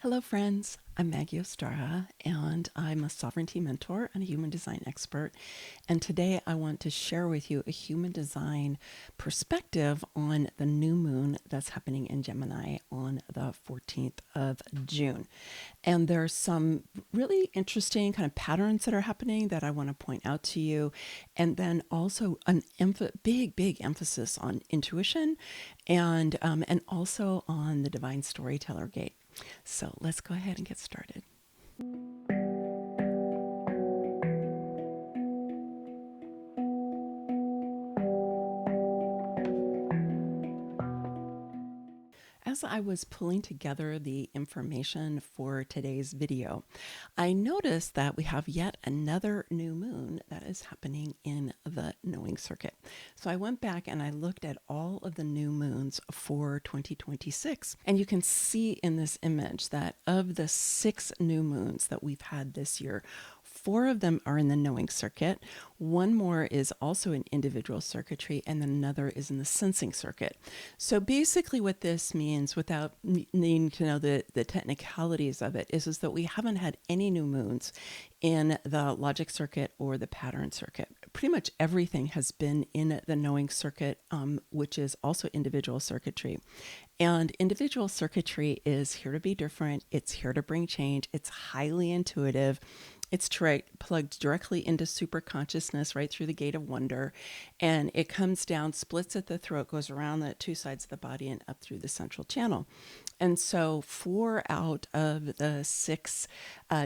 Hello, friends. I'm Maggie Ostara, and I'm a sovereignty mentor and a human design expert. And today I want to share with you a human design perspective on the new moon that's happening in Gemini on the 14th of June. And there's some really interesting kind of patterns that are happening that I want to point out to you. And then also an big emphasis on intuition and also on the divine storyteller gate. So let's go ahead and get started. As I was pulling together the information for today's video, I noticed that we have yet another new moon that is happening in the knowing circuit. So I went back and I looked at all of the new moons for 2026. And you can see in this image that of the 6 new moons that we've had this year, 4 of them are in the knowing circuit. One more is also in individual circuitry, and then another is in the sensing circuit. So basically what this means, without needing to know the technicalities of it, is that we haven't had any new moons in the logic circuit or the pattern circuit. Pretty much everything has been in the knowing circuit, which is also individual circuitry. And individual circuitry is here to be different. It's here to bring change. It's highly intuitive. It's plugged directly into super consciousness right through the gate of wonder. And it comes down, splits at the throat, goes around the 2 sides of the body and up through the central channel. And so 4 out of the 6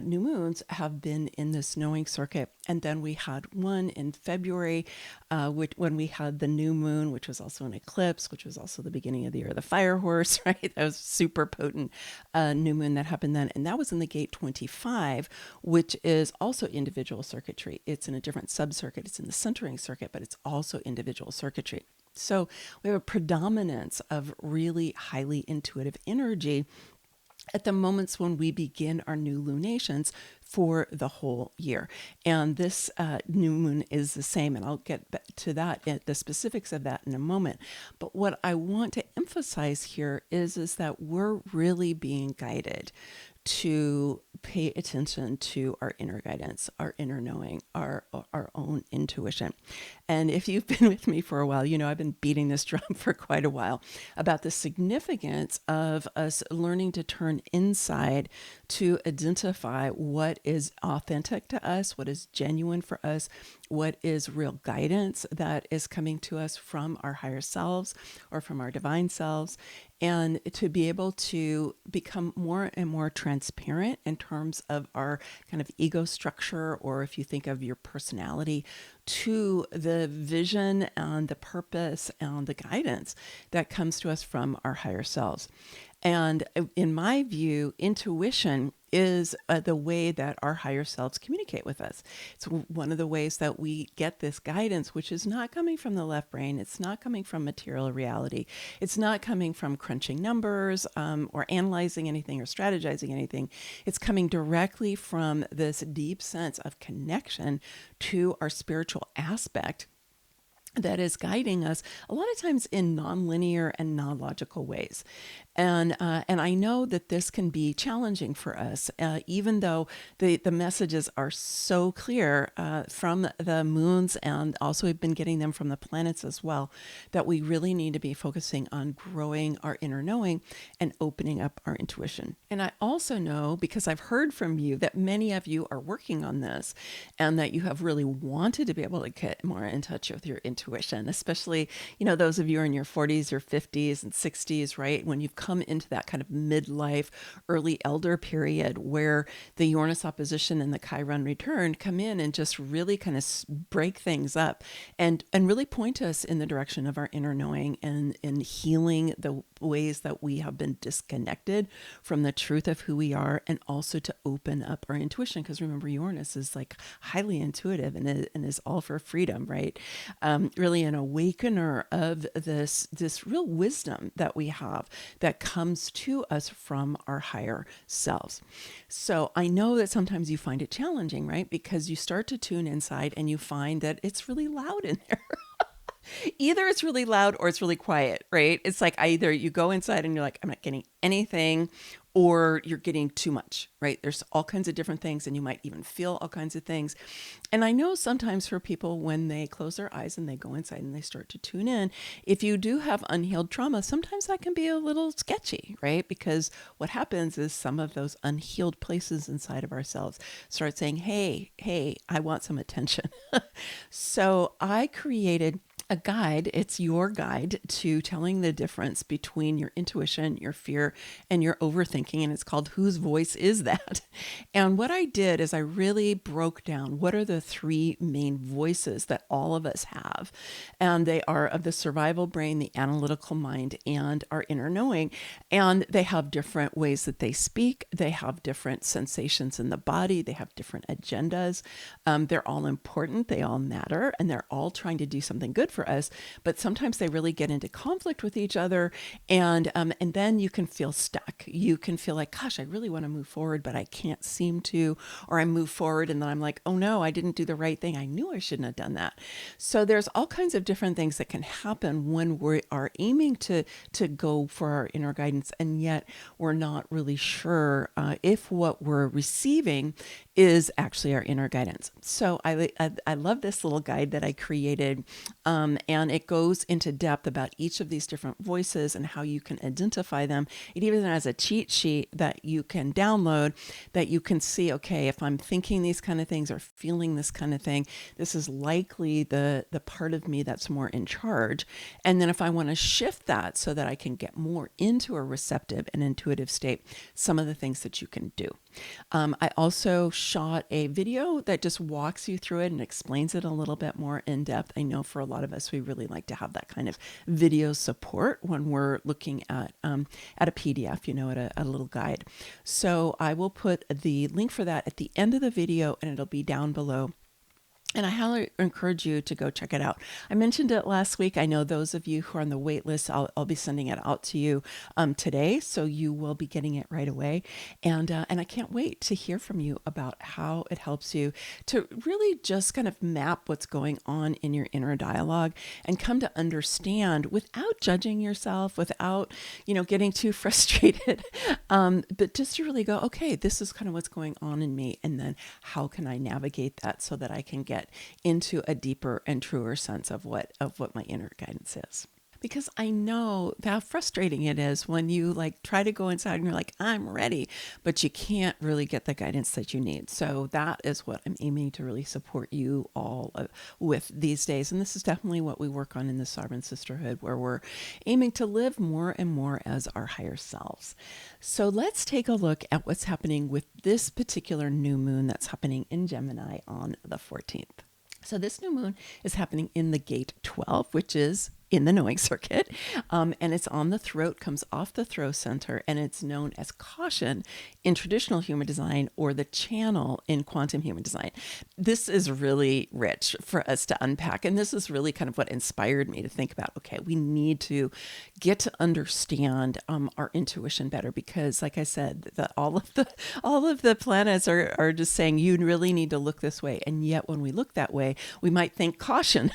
new moons have been in this knowing circuit. And then we had one in February, when we had the new moon, which was also an eclipse, which was also the beginning of the year of the fire horse, right? That was super potent new moon that happened then. And that was in the gate 25, which is also individual circuitry. It's in a different sub-circuit. It's in the centering circuit, but it's also individual circuitry. So we have a predominance of really highly intuitive energy at the moments when we begin our new lunations for the whole year. And this new moon is the same, and I'll get back to that, the specifics of that in a moment. But what I want to emphasize here is that we're really being guided to pay attention to our inner guidance, our inner knowing, our own intuition. And if you've been with me for a while, you know I've been beating this drum for quite a while about the significance of us learning to turn inside to identify what is authentic to us, what is genuine for us, what is real guidance that is coming to us from our higher selves or from our divine selves, and to be able to become more and more transparent in terms of our kind of ego structure, or if you think of your personality, to the vision and the purpose and the guidance that comes to us from our higher selves. And in my view, intuition is the way that our higher selves communicate with us. It's one of the ways that we get this guidance, which is not coming from the left brain. It's not coming from material reality. It's not coming from crunching numbers or analyzing anything or strategizing anything. It's coming directly from this deep sense of connection to our spiritual aspect that is guiding us a lot of times in nonlinear and non-logical ways. And I know that this can be challenging for us, even though the messages are so clear from the moons, and also we've been getting them from the planets as well, that we really need to be focusing on growing our inner knowing and opening up our intuition. And I also know, because I've heard from you, that many of you are working on this and that you have really wanted to be able to get more in touch with your intuition, especially, those of you in your 40s or 50s and 60s, right? When you've come into that kind of midlife, early elder period where the Uranus opposition and the Chiron return come in and just really kind of break things up and really point us in the direction of our inner knowing and healing the ways that we have been disconnected from the truth of who we are, and also to open up our intuition. Because remember, Uranus is like highly intuitive and is all for freedom, right? Really an awakener of this real wisdom that we have that comes to us from our higher selves. So I know that sometimes you find it challenging, right? Because you start to tune inside and you find that it's really loud in there. Either it's really loud or it's really quiet, right? It's like either you go inside and you're like, I'm not getting anything, or you're getting too much, right? There's all kinds of different things, and you might even feel all kinds of things. And I know sometimes for people, when they close their eyes and they go inside and they start to tune in, if you do have unhealed trauma, sometimes that can be a little sketchy, right? Because what happens is some of those unhealed places inside of ourselves start saying, hey, I want some attention. So I created a guide. It's your guide to telling the difference between your intuition, your fear, and your overthinking. And it's called Whose Voice Is That? And what I did is I really broke down what are the three main voices that all of us have. And they are of the survival brain, the analytical mind, and our inner knowing. And they have different ways that they speak. They have different sensations in the body. They have different agendas. They're all important. They all matter. And they're all trying to do something good for us, but sometimes they really get into conflict with each other, and then you can feel stuck. You can feel like, gosh, I really want to move forward, but I can't seem to, or I move forward and then I'm like, oh no, I didn't do the right thing. I knew I shouldn't have done that. So there's all kinds of different things that can happen when we are aiming to go for our inner guidance, and yet we're not really sure if what we're receiving is actually our inner guidance. So I love this little guide that I created. And it goes into depth about each of these different voices and how you can identify them. It even has a cheat sheet that you can download that you can see, okay, if I'm thinking these kind of things or feeling this kind of thing, this is likely the part of me that's more in charge. And then if I want to shift that so that I can get more into a receptive and intuitive state, some of the things that you can do. I also shot a video that just walks you through it and explains it a little bit more in depth. I know for a lot of us, we really like to have that kind of video support when we're looking at a PDF, at a little guide. So I will put the link for that at the end of the video, and it'll be down below. And I highly encourage you to go check it out. I mentioned it last week. I know those of you who are on the wait list, I'll be sending it out to you today, so you will be getting it right away. And I can't wait to hear from you about how it helps you to really just kind of map what's going on in your inner dialogue and come to understand without judging yourself, without getting too frustrated, but just to really go, okay, this is kind of what's going on in me, and then how can I navigate that so that I can get into a deeper and truer sense of what my inner guidance is. Because I know how frustrating it is when you try to go inside and you're like, I'm ready, but you can't really get the guidance that you need. So that is what I'm aiming to really support you all with these days. And this is definitely what we work on in the Sovereign Sisterhood, where we're aiming to live more and more as our higher selves. So let's take a look at what's happening with this particular new moon that's happening in Gemini on the 14th. So this new moon is happening in the gate 12, which is in the knowing circuit, and it's on the throat, comes off the throat center, and it's known as Caution in traditional human design, or the channel in quantum human design. This is really rich for us to unpack, and this is really kind of what inspired me to think about, okay, we need to get to understand our intuition better, because like I said, that all of the planets are just saying you really need to look this way, and yet when we look that way, we might think caution.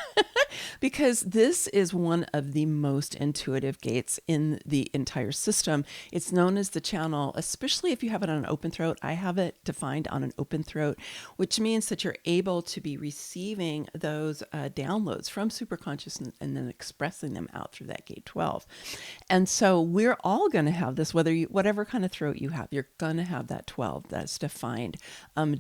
Because this is one of the most intuitive gates in the entire system. It's known as the channel, especially if you have it on an open throat. I have it defined on an open throat, which means that you're able to be receiving those downloads from superconscious and then expressing them out through that gate 12. And so we're all going to have this, whatever kind of throat you have, you're going to have that 12 that's defined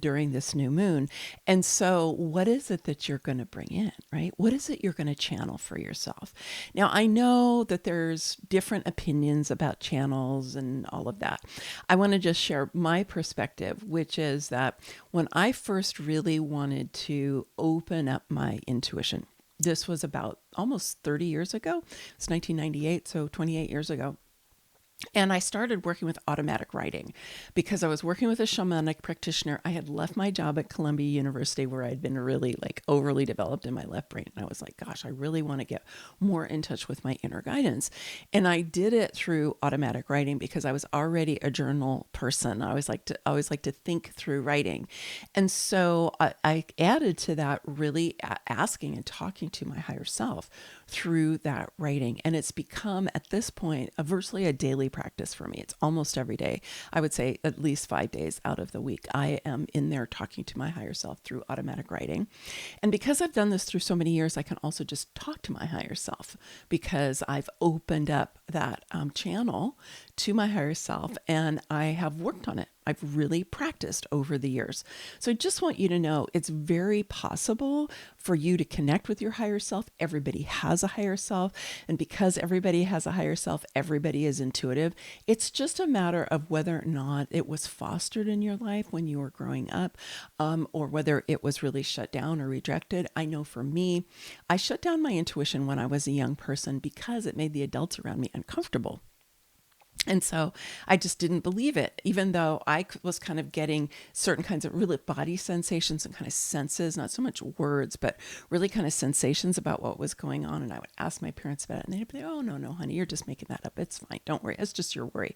during this new moon. And so what is it that you're going to bring in, right? What is it you're going to channel for yourself? Now, I know that there's different opinions about channels and all of that. I want to just share my perspective, which is that when I first really wanted to open up my intuition, this was about almost 30 years ago. It's 1998, so 28 years ago. And I started working with automatic writing because I was working with a shamanic practitioner. I had left my job at Columbia University where I'd been really like overly developed in my left brain. And I was like, gosh, I really want to get more in touch with my inner guidance. And I did it through automatic writing because I was already a journal person. I always like to think through writing. And so I added to that really asking and talking to my higher self through that writing. And it's become at this point virtually a daily practice for me. It's almost every day. I would say at least 5 days out of the week, I am in there talking to my higher self through automatic writing. And because I've done this through so many years, I can also just talk to my higher self because I've opened up that channel to my higher self and I have worked on it. I've really practiced over the years. So I just want you to know it's very possible for you to connect with your higher self. Everybody has a higher self. And because everybody has a higher self, everybody is intuitive. It's just a matter of whether or not it was fostered in your life when you were growing up, or whether it was really shut down or rejected. I know for me, I shut down my intuition when I was a young person because it made the adults around me uncomfortable. And so I just didn't believe it, even though I was kind of getting certain kinds of really body sensations and kind of senses, not so much words, but really kind of sensations about what was going on. And I would ask my parents about it and they'd be like, oh, no, honey, you're just making that up. It's fine. Don't worry. It's just your worry.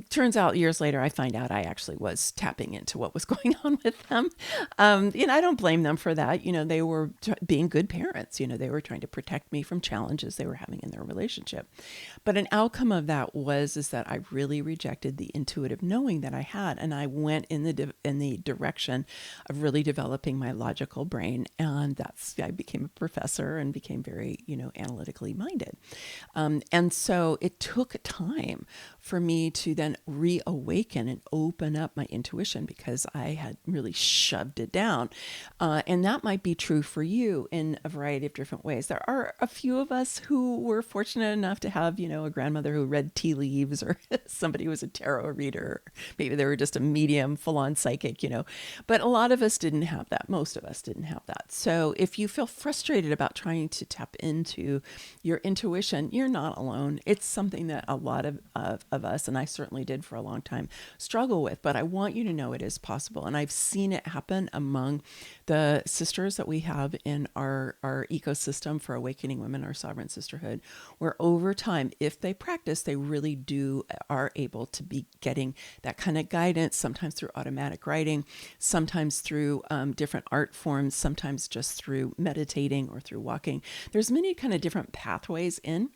Turns out years later, I find out I actually was tapping into what was going on with them. I don't blame them for that. They were being good parents. They were trying to protect me from challenges they were having in their relationship. But an outcome of that is that I really rejected the intuitive knowing that I had, and I went in the direction of really developing my logical brain, and I became a professor and became very analytically minded, and so it took time for me to then reawaken and open up my intuition because I had really shoved it down, and that might be true for you in a variety of different ways. There are a few of us who were fortunate enough to have a grandmother who read tea leaves, or somebody who was a tarot reader. Maybe they were just a medium, full-on psychic, But a lot of us didn't have that. Most of us didn't have that. So if you feel frustrated about trying to tap into your intuition, you're not alone. It's something that a lot of us, and I certainly did for a long time, struggle with. But I want you to know it is possible. And I've seen it happen among the sisters that we have in our ecosystem for Awakening Women, our Sovereign Sisterhood, where over time, if they practice, they really are able to be getting that kind of guidance, sometimes through automatic writing, sometimes through different art forms, sometimes just through meditating or through walking. There's many kind of different pathways in.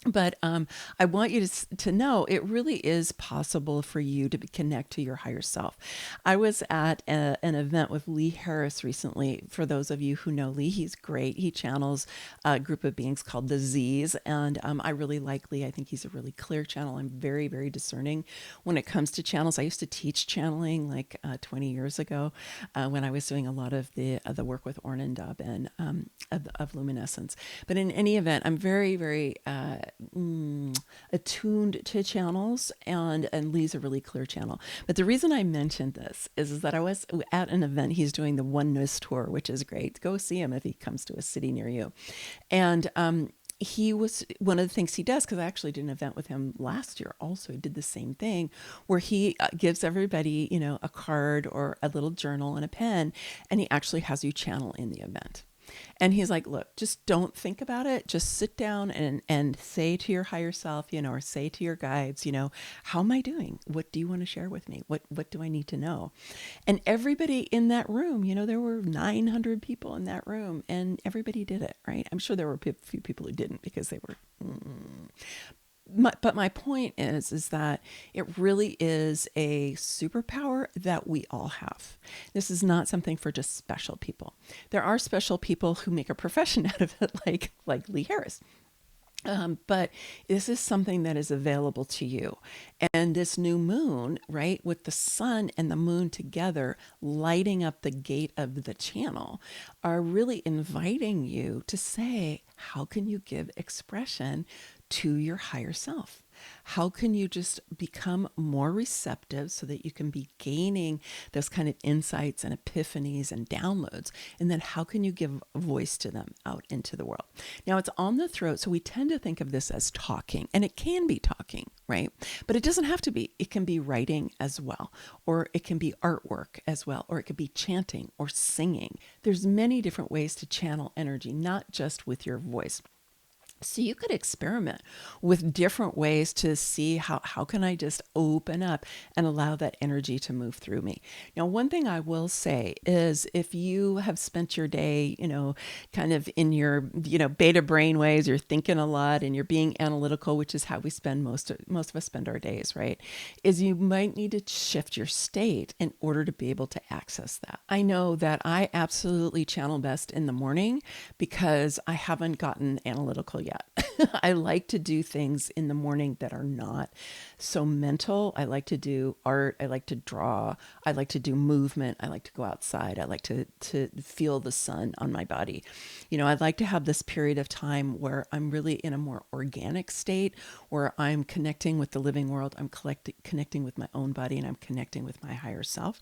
But I want you to know it really is possible for you to connect to your higher self. I was at an event with Lee Harris recently. For those of you who know Lee, he's great. He channels a group of beings called the Z's. And I really like Lee. I think he's a really clear channel. I'm very, very discerning when it comes to channels. I used to teach channeling like 20 years ago when I was doing a lot of the work with Ornandab and of luminescence. But in any event, I'm very, very attuned to channels, and Lee's a really clear channel. But the reason I mentioned this is that I was at an event. He's doing the Oneness Tour, which is great. Go see him if he comes to a city near you. And he was, one of the things he does, because I actually did an event with him last year also, he did the same thing, where he gives everybody, a card or a little journal and a pen, and he actually has you channel in the event. And he's like, look, just don't think about it. Just sit down and say to your higher self, or say to your guides, how am I doing? What do you want to share with me? What do I need to know? And everybody in that room, there were 900 people in that room, and everybody did it, right? I'm sure there were a few people who didn't because they were... But my point is that it really is a superpower that we all have. This is not something for just special people. There are special people who make a profession out of it, like Lee Harris. But this is something that is available to you. And this new moon, right, with the sun and the moon together lighting up the gate of the channel, are really inviting you to say, how can you give expression to your higher self? How can you just become more receptive so that you can be gaining those kind of insights and epiphanies and downloads? And then how can you give a voice to them out into the world? Now, it's on the throat, so we tend to think of this as talking, and it can be talking, right? But it doesn't have to be. It can be writing as well, or it can be artwork as well, or it could be chanting or singing. There's many different ways to channel energy, not just with your voice. So you could experiment with different ways to see how can I just open up and allow that energy to move through me. Now, one thing I will say is if you have spent your day, kind of in your, beta brain ways, you're thinking a lot and you're being analytical, which is how we spend most of us spend our days, right? Is you might need to shift your state in order to be able to access that. I know that I absolutely channel best in the morning because I haven't gotten analytical yet. I like to do things in the morning that are not so mental. I like to do art. I like to draw. I like to do movement. I like to go outside. I like to feel the sun on my body. I'd like to have this period of time where I'm really in a more organic state, where I'm connecting with the living world. I'm connecting with my own body, and I'm connecting with my higher self.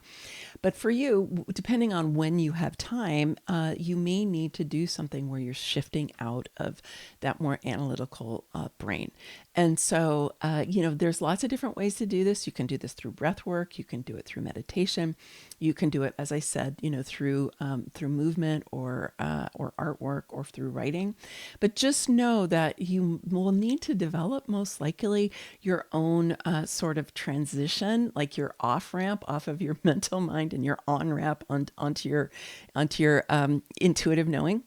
But for you, depending on when you have time, you may need to do something where you're shifting out of that more analytical brain. And so, there's lots of different ways to do this. You can do this through breath work. You can do it through meditation. You can do it, as I said, through movement or artwork or through writing. But just know that you will need to develop, most likely, your own sort of transition, like your off ramp off of your mental mind and your on ramp onto your intuitive knowing.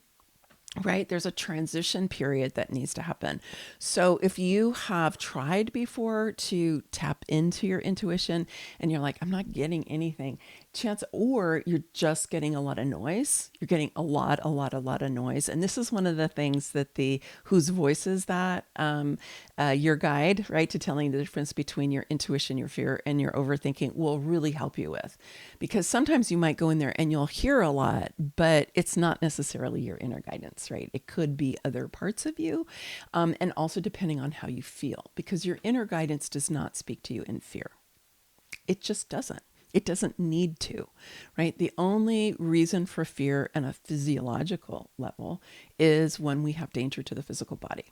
Right? There's a transition period that needs to happen. So if you have tried before to tap into your intuition and you're like, I'm not getting anything, or you're just getting a lot of noise. You're getting a lot of noise. And this is one of the things that whose voice is that, your guide, right, to telling the difference between your intuition, your fear, and your overthinking will really help you with. Because sometimes you might go in there and you'll hear a lot, but it's not necessarily your inner guidance, right? It could be other parts of you, and also depending on how you feel, because your inner guidance does not speak to you in fear. It just doesn't. It doesn't need to, right? The only reason for fear on a physiological level is when we have danger to the physical body.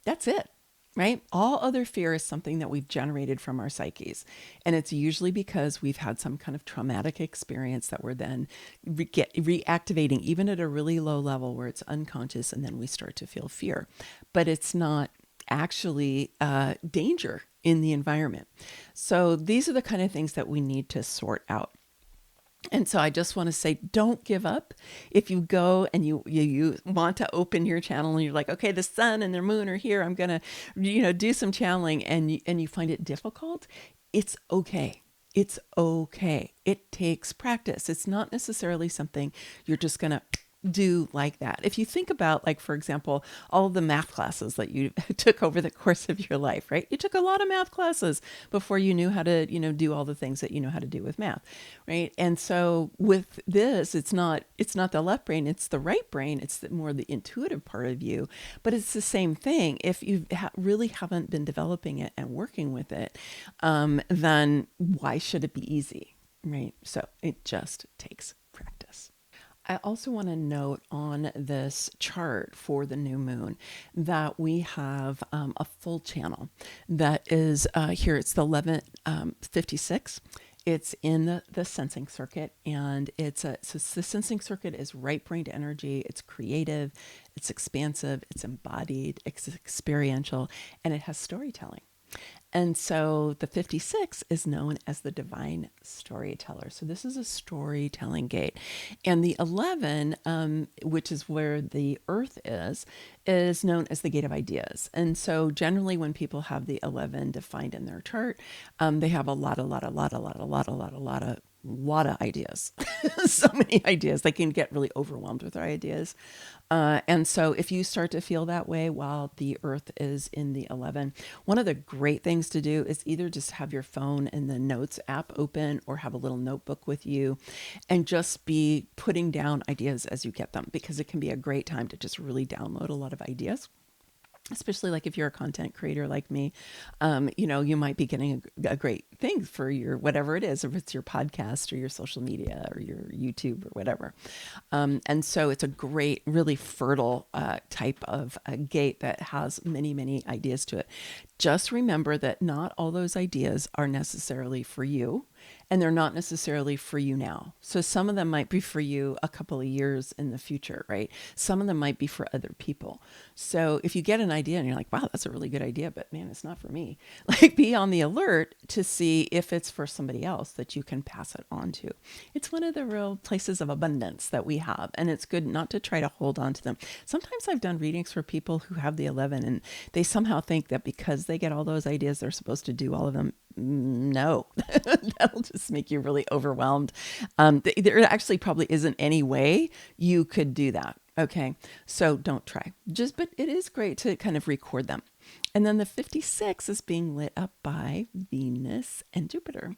That's it, right? All other fear is something that we've generated from our psyches. And it's usually because we've had some kind of traumatic experience that we're then reactivating, even at a really low level where it's unconscious, and then we start to feel fear. But it's not actually danger in the environment. So these are the kind of things that we need to sort out. And so I just want to say, don't give up. If you go and you want to open your channel and you're like, okay, the sun and the moon are here, I'm going to, do some channeling, and you find it difficult, it's okay. It's okay. It takes practice. It's not necessarily something you're just going to do like that. If you think about, like, for example, all of the math classes that you took over the course of your life, right? You took a lot of math classes before you knew how to, do all the things that you know how to do with math, right? And so with this, it's not the left brain, it's the right brain. It's more the intuitive part of you, but it's the same thing. If you really haven't been developing it and working with it, then why should it be easy, right? So it just takes practice. I also want to note on this chart for the new moon that we have a full channel that is here. It's the 1156. It's in the sensing circuit, and so the sensing circuit is right brained energy. It's creative, it's expansive, it's embodied, it's experiential, and it has storytelling. And so the 56 is known as the divine storyteller. So this is a storytelling gate. And the 11, which is where the earth is known as the gate of ideas. And so generally when people have the 11 defined in their chart, they have a lot of ideas. So many ideas. They can get really overwhelmed with their ideas. And so if you start to feel that way while the earth is in the 11, one of the great things to do is either just have your phone in the notes app open, or have a little notebook with you and just be putting down ideas as you get them, because it can be a great time to just really download a lot of ideas. Especially like if you're a content creator like me, you might be getting a great thing for your, whatever it is, if it's your podcast or your social media or your YouTube or whatever. And so it's a great, really fertile type of gate that has many, many ideas to it. Just remember that not all those ideas are necessarily for you, and they're not necessarily for you now. So some of them might be for you a couple of years in the future, right? Some of them might be for other people. So if you get an idea and you're like, wow, that's a really good idea, but man, it's not for me, like be on the alert to see if it's for somebody else that you can pass it on to. It's one of the real places of abundance that we have, and it's good not to try to hold on to them. Sometimes I've done readings for people who have the 11 and they somehow think that because they get all those ideas, they're supposed to do all of them. No, that'll just make you really overwhelmed. There actually probably isn't any way you could do that. Okay, so don't try. But it is great to kind of record them. And then the 56 is being lit up by Venus and Jupiter.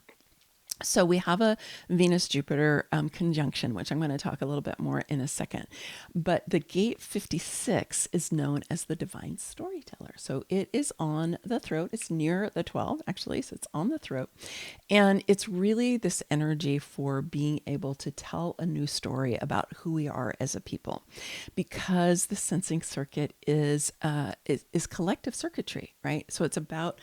So we have a Venus-Jupiter conjunction, which I'm going to talk a little bit more in a second. But the gate 56 is known as the divine storyteller. So it is on the throat. It's near the 12, actually, so it's on the throat. And it's really this energy for being able to tell a new story about who we are as a people. Because the sensing circuit is collective circuitry, right? So it's about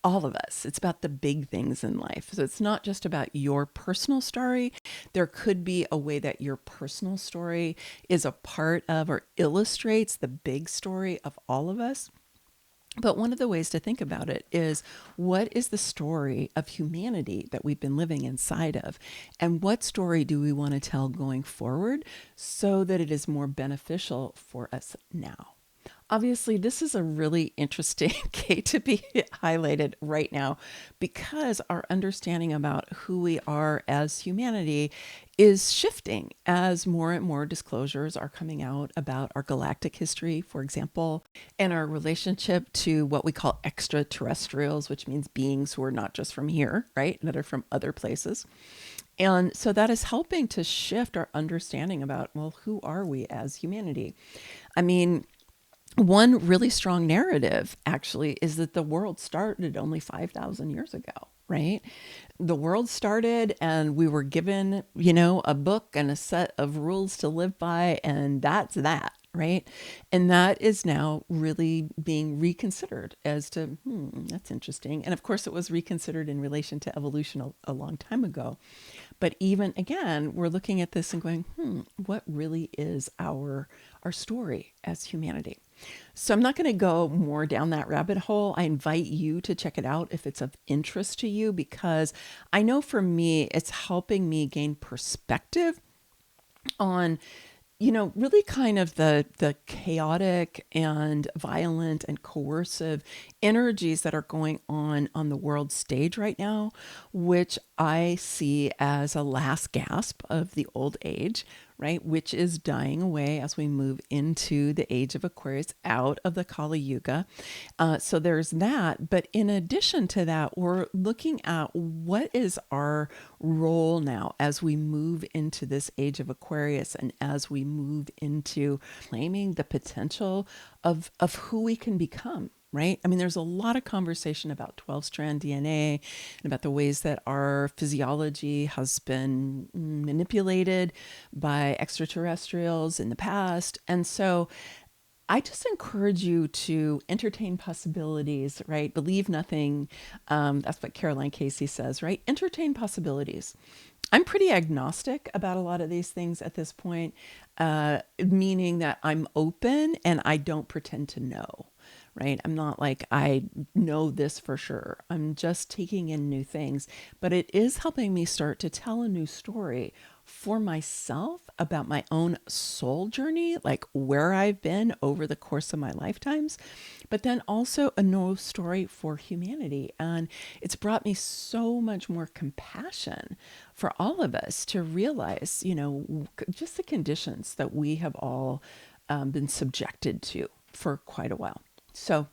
all of us. It's about the big things in life. So it's not just about your personal story. There could be a way that your personal story is a part of or illustrates the big story of all of us. But one of the ways to think about it is, what is the story of humanity that we've been living inside of? And what story do we want to tell going forward so that it is more beneficial for us now? Obviously, this is a really interesting gate to be highlighted right now because our understanding about who we are as humanity is shifting as more and more disclosures are coming out about our galactic history, for example, and our relationship to what we call extraterrestrials, which means beings who are not just from here, right? That are from other places. And so that is helping to shift our understanding about, well, who are we as humanity? I mean, one really strong narrative actually is that the world started only 5,000 years ago, right? The world started and we were given, a book and a set of rules to live by, and that's that, right? And that is now really being reconsidered as to, that's interesting. And of course, it was reconsidered in relation to evolution a long time ago. But even again, we're looking at this and going, what really is our story as humanity? So I'm not going to go more down that rabbit hole. I invite you to check it out if it's of interest to you, because I know for me, it's helping me gain perspective on really kind of the chaotic and violent and coercive energies that are going on the world stage right now, which I see as a last gasp of the old age, right? Which is dying away as we move into the age of Aquarius, out of the Kali Yuga. So there's that. But in addition to that, we're looking at what is our role now as we move into this age of Aquarius and as we move into claiming the potential of who we can become. Right? I mean, there's a lot of conversation about 12-strand DNA and about the ways that our physiology has been manipulated by extraterrestrials in the past. And so I just encourage you to entertain possibilities, right? Believe nothing. That's what Caroline Casey says, right? Entertain possibilities. I'm pretty agnostic about a lot of these things at this point, meaning that I'm open and I don't pretend to know. Right? I'm not like, I know this for sure. I'm just taking in new things, but it is helping me start to tell a new story for myself about my own soul journey, like where I've been over the course of my lifetimes, but then also a new story for humanity. And it's brought me so much more compassion for all of us to realize, just the conditions that we have all been subjected to for quite a while. So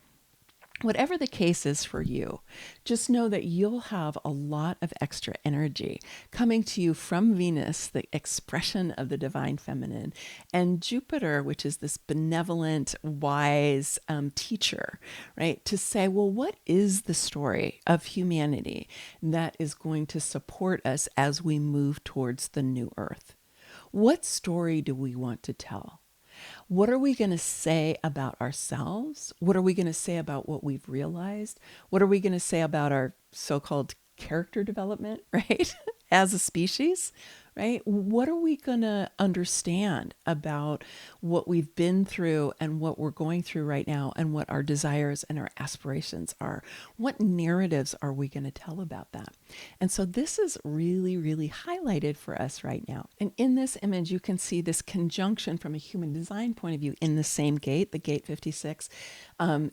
whatever the case is for you, just know that you'll have a lot of extra energy coming to you from Venus, the expression of the divine feminine, and Jupiter, which is this benevolent, wise teacher, right? To say, well, what is the story of humanity that is going to support us as we move towards the new earth? What story do we want to tell? What are we going to say about ourselves? What are we going to say about what we've realized? What are we going to say about our so-called character development, right? As a species, right? What are we going to understand about what we've been through and what we're going through right now and what our desires and our aspirations are? What narratives are we going to tell about that? And so this is really, really highlighted for us right now. And in this image, you can see this conjunction from a human design point of view in the same gate. The gate 56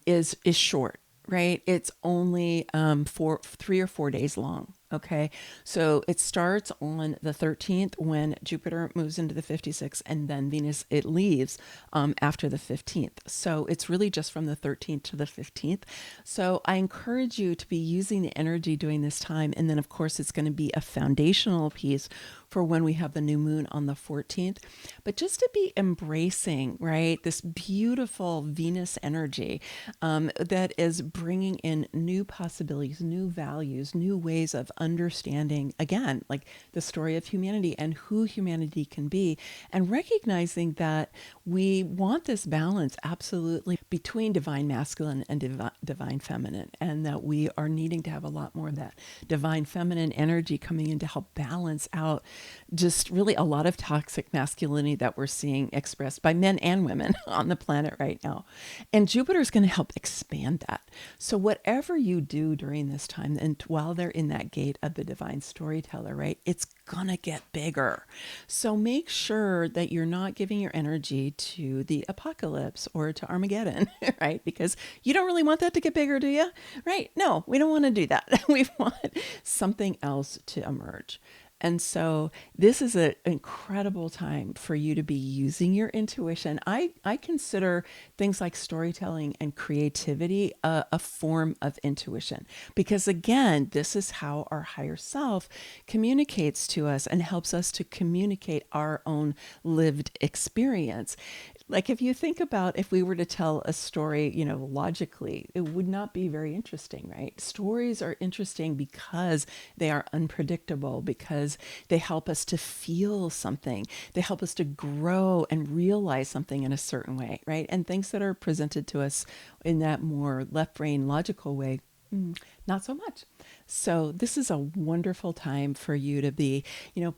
is short, right? It's only 3 or 4 days long. Okay, so it starts on the 13th when Jupiter moves into the 56, and then Venus, it leaves after the 15th. So it's really just from the 13th to the 15th. So I encourage you to be using the energy during this time. And then, of course, it's going to be a foundational piece for when we have the new moon on the 14th. But just to be embracing, right, this beautiful Venus energy that is bringing in new possibilities, new values, new ways of understanding, again, like the story of humanity and who humanity can be, and recognizing that we want this balance absolutely between divine masculine and divine feminine, and that we are needing to have a lot more of that divine feminine energy coming in to help balance out just really a lot of toxic masculinity that we're seeing expressed by men and women on the planet right now. And Jupiter is going to help expand that. So whatever you do during this time, and while they're in that gate of the divine storyteller, right, it's gonna get bigger. So make sure that you're not giving your energy to the apocalypse or to Armageddon, right? Because you don't really want that to get bigger, do you? Right? No, we don't want to do that. We want something else to emerge. And so this is an incredible time for you to be using your intuition. I consider things like storytelling and creativity a form of intuition, because again, this is how our higher self communicates to us and helps us to communicate our own lived experience. Like if you think about if we were to tell a story, logically, it would not be very interesting, right? Stories are interesting because they are unpredictable, because they help us to feel something. They help us to grow and realize something in a certain way, right? And things that are presented to us in that more left brain logical way, not so much. So this is a wonderful time for you to be,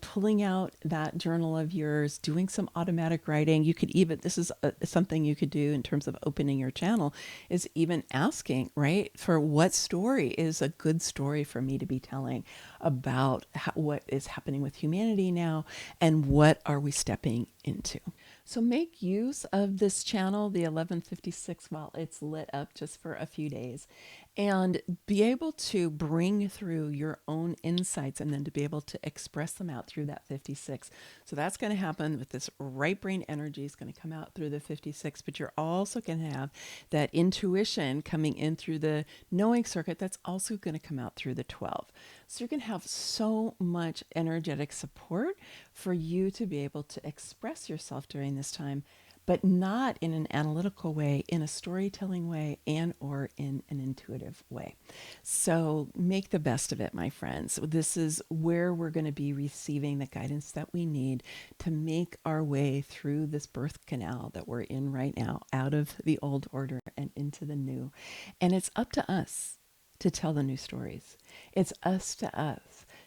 pulling out that journal of yours, doing some automatic writing. You could even, this is something you could do in terms of opening your channel, is even asking, right, for what story is a good story for me to be telling about what is happening with humanity now, and what are we stepping into. So make use of this channel, the 1156, while it's lit up just for a few days, and be able to bring through your own insights and then to be able to express them out through that 56. So that's going to happen with this right brain energy is going to come out through the 56, but you're also going to have that intuition coming in through the knowing circuit that's also going to come out through the 12. So you're going to have so much energetic support for you to be able to express yourself during this time, but not in an analytical way, in a storytelling way, and or in an intuitive way. So make the best of it, my friends. This is where we're going to be receiving the guidance that we need to make our way through this birth canal that we're in right now, out of the old order and into the new. And it's up to us to tell the new stories. It's us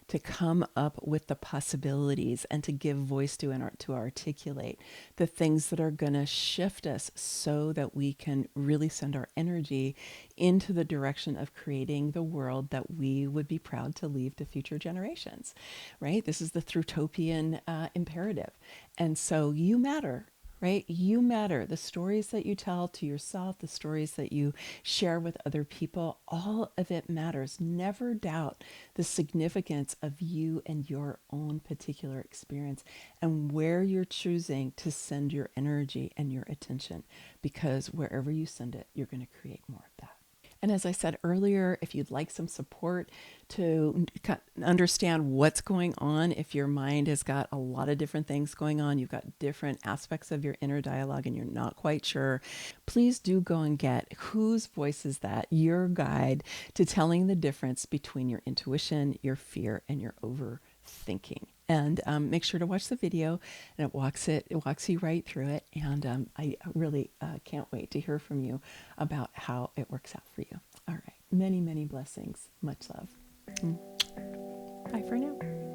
to come up with the possibilities and to give voice to and to articulate the things that are going to shift us so that we can really send our energy into the direction of creating the world that we would be proud to leave to future generations, right? This is the Thrutopian imperative. And so you matter. Right? You matter. The stories that you tell to yourself, the stories that you share with other people, all of it matters. Never doubt the significance of you and your own particular experience and where you're choosing to send your energy and your attention, because wherever you send it, you're going to create more of that. And as I said earlier, if you'd like some support to understand what's going on, if your mind has got a lot of different things going on, you've got different aspects of your inner dialogue and you're not quite sure, please do go and get Whose Voice Is That? Your guide to telling the difference between your intuition, your fear, and your overthinking. And make sure to watch the video, and it walks you right through it. And I really can't wait to hear from you about how it works out for you. All right, many blessings, much love. Bye for now.